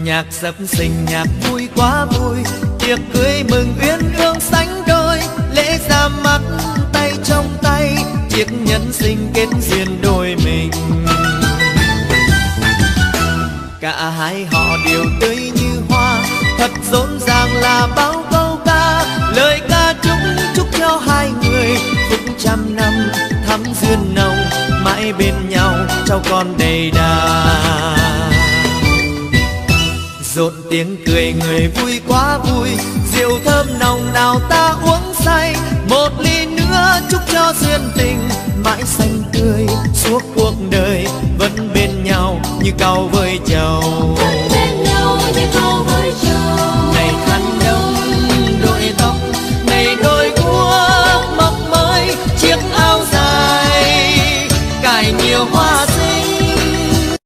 Nhạc sập sình nhạc vui quá vui, tiệc cưới mừng uyên ương sánh đôi, lễ ra mắt tay trong tay, chiếc nhẫn sinh kết duyên đôi mình. Cả hai họ đều tươi như hoa, thật rộn ràng là bao câu ca, lời ca chúc cho hai người phúc trăm năm thắm duyên nồng, mãi bên nhau cháu con đầy đà. Rộn tiếng cười người vui quá vui, rượu thơm nồng nào ta uống say, một ly nữa chúc cho duyên tình mãi xanh tươi suốt cuộc đời, vẫn bên nhau như cau với chầu.